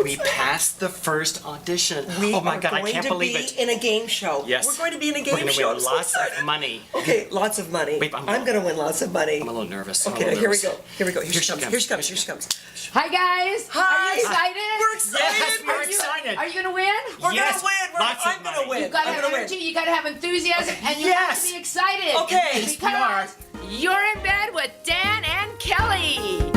We passed the first audition. We oh my are God, I going can't to believe be it. in a game show. Yes. We're going to be in a We're game gonna show. win I'm so lots excited. of money. Okay, lots of money. Wait, I'm going to win lots of money. I'm a little nervous. Okay, here we go. Here we go. Here Here she she comes. comes. Here she comes. Here she comes. Hi guys. Hi. Are you excited? We're excited. Yes, we're Are you- excited. Are you gonna win? We're Yes, gonna win. lots of I'm gonna money. win. You gotta I'm have gonna energy. win. You gotta have enthusiasm, and you Yes. have to be excited. Okay. Yes, we are. Because you're in bed with Dan and Kelly.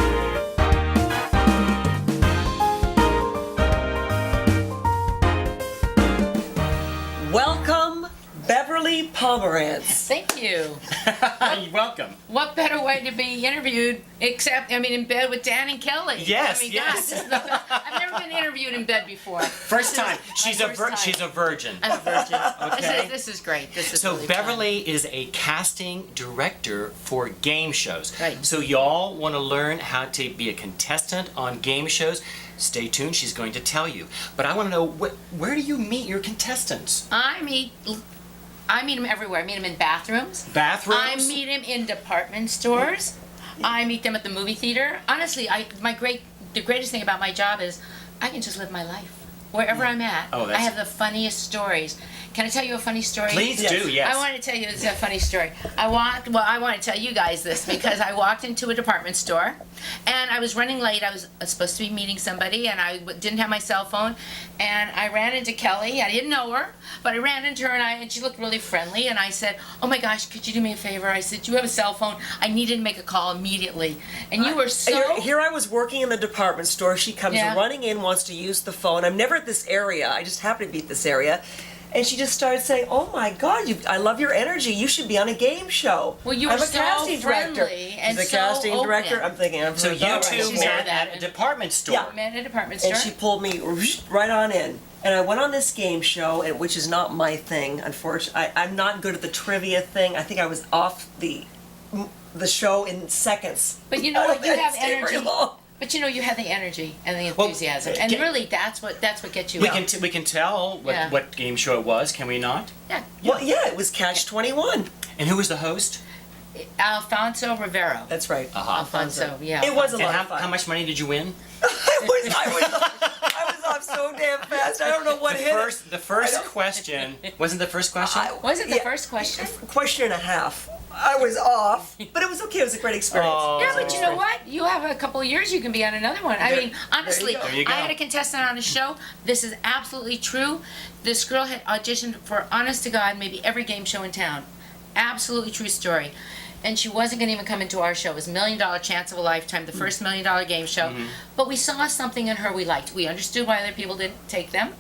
Welcome, Beverly Pomerantz. Thank you. You're welcome. What better way to be interviewed except, in bed with Dan and Kelly? Yes, God, yes. this is I've never been interviewed in bed before. First time. She's a first time. virgin. I'm a virgin. Okay. This is great. This is So really Beverly is a casting director for game shows. Right. So y'all want to learn how to be a contestant on game shows? Stay tuned. She's going to tell you. But I want to know where do you meet your contestants? fun. I meet them everywhere. I meet them in bathrooms. Bathrooms. I meet them in department stores. I meet them at the movie theater. Honestly, the greatest thing about my job is I can just live my life wherever I'm at. Oh, I have the funniest stories. Can I tell you a funny story? Please Yes. do. Yes. I want to tell you this is a funny story. I want to tell you guys this because I walked into a department store and I was running late. I was supposed to be meeting somebody and I didn't have my cell phone, and I ran into Kelly. I didn't know her, but I ran into her and she looked really friendly, and I said, "Oh my gosh, could you do me a favor?" I said, "You have a cell phone. I needed to make a call immediately." And you were so Here I was working in the department store. She comes Yeah. running in, wants to use the phone. I'm never at this area. I just happen to be at this area. And she just started saying, "Oh my God, I love your energy. You should be on a game show." Well, you I'm were a so casting director. friendly and She's a so casting open. director. I'm thinking, I'm So you two She's met heard that. at a department store. Yeah. met at a department store. And she pulled me right on in. And I went on this game show, which is not my thing, unfortunately. I'm not good at the trivia thing. I think I was off the show in seconds. But you know what? You I didn't have stay very energy. long. But you know, you have the energy and the Well, enthusiasm, and get- really, that's what gets you. We up. can tell Yeah. what game show it was. Can we not? Yeah. Well, yeah, it was Catch 21. And who was the host? Alfonso Rivero. That's right. Alfonso, yeah. It was a And lot of fun. how much money did you win? I was off so damn fast. I don't know what hit it. The first question wasn't the first question. Wasn't the Yeah. first question? Question and a half. I was off, but it was okay. It was a great experience. Oh. Yeah, but you know what? You have a couple of years, you can be on another one. I There- mean, honestly, there you go. I had a contestant on a show. This is absolutely true. This girl had auditioned for, honest to God, maybe every game show in town. Absolutely true story. And she wasn't going to even come into our show. It was $1 million chance of a lifetime, the first $1 million game show. But we saw something in her we liked. We understood why other people didn't take them.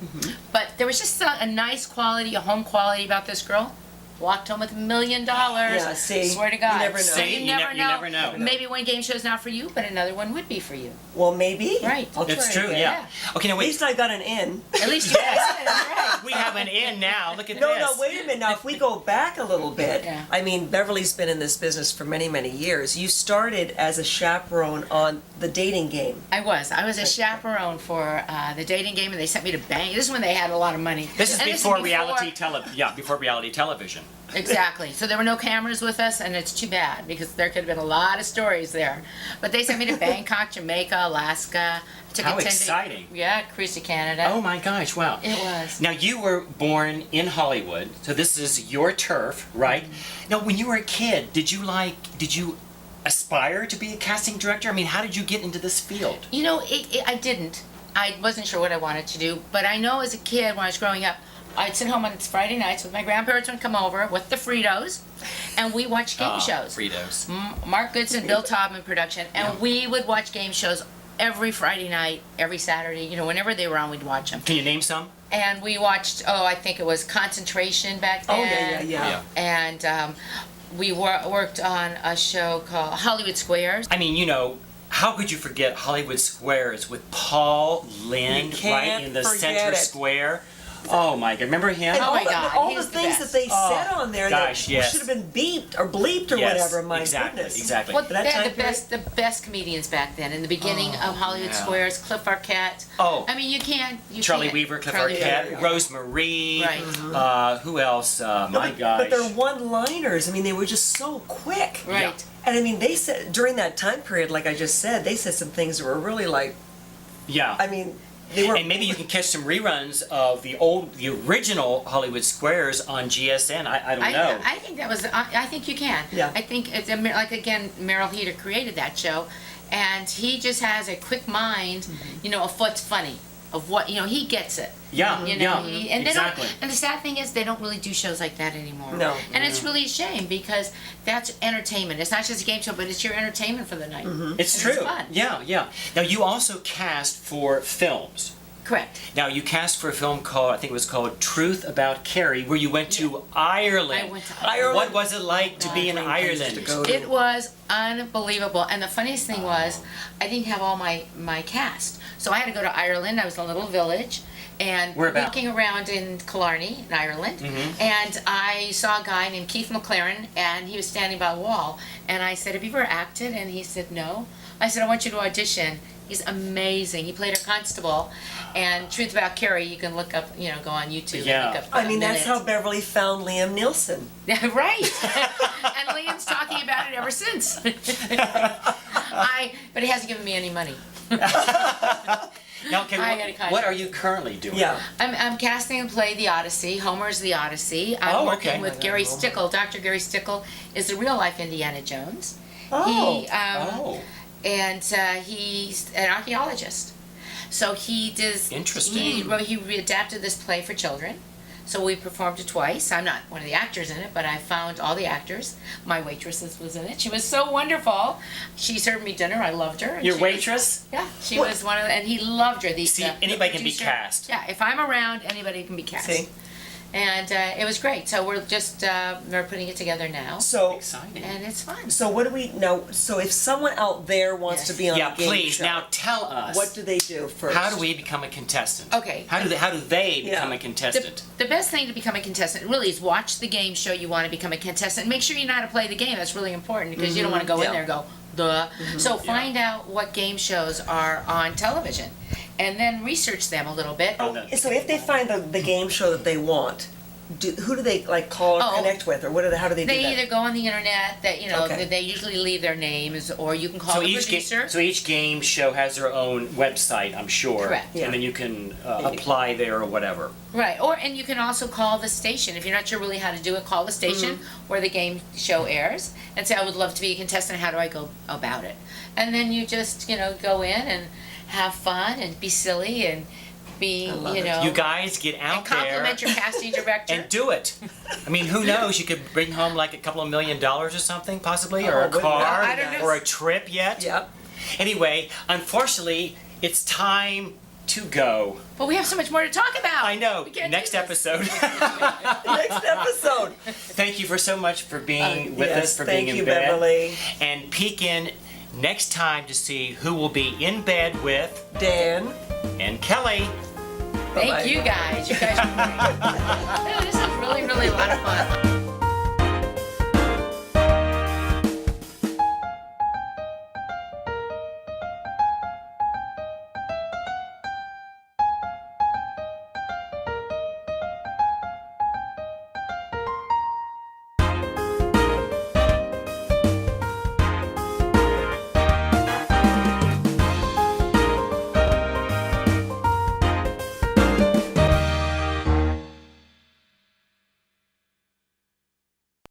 But there was just a nice quality, a home quality about this girl. Walked home with $1 million. Yeah, see, Swear to God. you never know. So See, you you never ne- you never know. Maybe one game show's not for you, but another one would be for you. Well, maybe. Right. I'll try It's it true. again. Yeah. Okay. Now At wait. least I got an in. At least you guys. Right. We have an in now. Look at No, this. no, wait a minute. Now, if we go back a little bit, Yeah. I mean, Beverly's been in this business for many, many years. You started as a chaperone on the dating game. I was a chaperone for the dating game, and they sent me to bang. This is when they had a lot of money. This is And before reality before reality television. Exactly. So there were no cameras with us, and it's too bad because there could have been a lot of stories there. But they sent me to Bangkok, Jamaica, Alaska. I took How a 10-day exciting. Yeah, cruise to Canada. Oh my gosh! Wow. It was. Now you were born in Hollywood, so this is your turf, right? Now, when you were a kid, did you aspire to be a casting director? I mean, how did you get into this field? You know, I didn't. I wasn't sure what I wanted to do, but I know as a kid when I was growing up, I'd sit home on Friday nights with my grandparents would come over with the Fritos, and we watched game shows. Fritos. Mark Goodson, Bill Taubman production, and we would watch game shows every Friday night, every Saturday. You know, whenever they were on, we'd watch them. Can you name some? And we watched, I think it was Concentration back Oh, then. yeah. And we worked on a show called Hollywood Squares. I mean, how could you forget Hollywood Squares with Paul Lynde You can't right in the forget center it. square? Oh my God! Remember him? And Oh my all the, God, all he the was the things best. that they said on there gosh, that yes. should have been beeped or bleeped or Yes, whatever. My exactly, goodness. exactly. Well, But they that had time the best comedians back then. In the beginning of Hollywood yeah. Squares, Cliff Arquette. Oh. I mean, you Charlie can't. Weaver, Cliff Charlie Arquette, Weaver. Rosemary. Right. Who else? My but, gosh. But they're one-liners. I mean, they were just so quick. Right. And I mean, they said during that time period, like I just said, they said some things that were really like, Yeah. I mean, They were. And maybe you can catch some reruns of the original Hollywood Squares on GSN. I don't know. I think that was. I think you can. Yeah. I think it's like again, Merrill Heater created that show, and he just has a quick mind. Of what's funny, of what he gets it. Yeah, yeah, And they exactly. don't. And the sad thing is, they don't really do shows like that anymore. No. And it's really a shame because that's entertainment. It's not just a game show, but it's your entertainment for the night. It's And true. It's fun. Yeah, yeah. Now you also cast for films. Correct. Now you cast for a film called, I think it was called Truth About Carrie, where you went to Ireland. I went to Ireland. What was it like to be in Dream places Ireland? to go to. It was unbelievable. And the funniest thing was, I didn't have all my cast. So I had to go to Ireland. I was in a little village. And Where about? walking around in Killarney, in Ireland. And I saw a guy named Keith McLaren, and he was standing by a wall. And I said, "Have you ever acted?" And he said, "No." I said, "I want you to audition." He's amazing. He played a constable. And Truth About Carrie, you can look up, go on YouTube. Yeah. And look up I mean, that's how minutes. Beverly found Liam Neeson. Yeah, right. And Liam's talking about it ever since. But he hasn't given me any money. Now, okay, I got a contract. what are you currently doing? Yeah. I'm casting a play, The Odyssey. Homer's The Odyssey. I'm Oh, working okay. with Gary Stickle. Dr. Gary Stickle is the real life Indiana Jones. Oh. He, Oh, and he's an archaeologist. So he does. Interesting. He adapted this play for children. So we performed it twice. I'm not one of the actors in it, but I found all the actors. My waitress was in it. She was so wonderful. She served me dinner. I loved her. And your she waitress? Was, yeah, she was one of the, and he loved her. See, anybody can be cast. Yeah, if I'm around, anybody can be cast. See? And it was great. So we're just we're putting it together now, So, Exciting. and it's fun. so what do we now? So, if someone out there wants Yes. to be on Yeah, a game please. show, Now tell us. what do they do first? How do we become a contestant? Okay. How do they Yeah. become a contestant? The best thing to become a contestant really is watch the game show you want to become a contestant. And make sure you know how to play the game. That's really important because you don't want to go Yeah. in there and go, duh. So find out what game shows are on television and then research them a little bit. So, if they find the game show that they want, who do they call or Oh. connect with, or how do they do They that? either go on the internet, that Okay. they usually leave their names, or you can call So the each, producer. so each game show has their own website, I'm sure. Correct. Yeah. And then you can apply there or whatever. Right, and you can also call the station. If you're not sure really how to do it, call the station where the game show airs and say, "I would love to be a contestant, how do I go about it?" And then you just, go in and have fun and be silly and be, love it. You guys get out and compliment there your casting director. and do it. I mean, who knows? You could bring home like a couple of $1 million or something, possibly, or a wouldn't car, that be I don't know. or a trip yet. Yep. Anyway, unfortunately, it's time to go. But we have so much more to talk about. I know. We can't Next do this. episode. Next episode. Thank you so much for being with Yes, us, for thank being you, in bed. Beverly. And peek in next time to see who will be in bed with Dan. and Kelly. Thank Bye-bye. you guys. You guys are great. This is really, really a lot of fun.